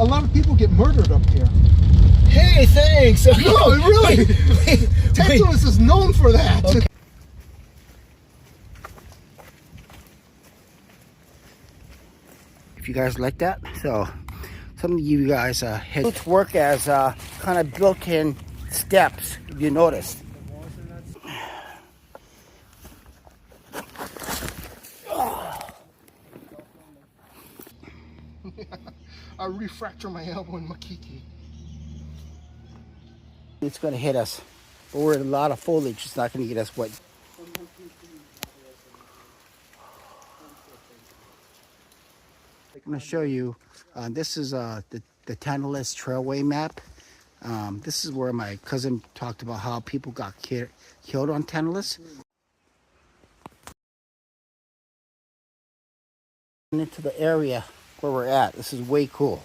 a lot of people get murdered up here. Hey, thanks. No, really. Tantalus is known for that. Okay. If you guys like that, so some of you guys had work as kind of built-in steps. If you noticed. I refracture my elbow in Makiki. It's going to hit us, but we're in a lot of foliage. It's not going to get us wet. I'm going to show you. This is the Tantalus Trailway map. This is where my cousin talked about how people got killed on Tantalus. Into the area where we're at. This is way cool.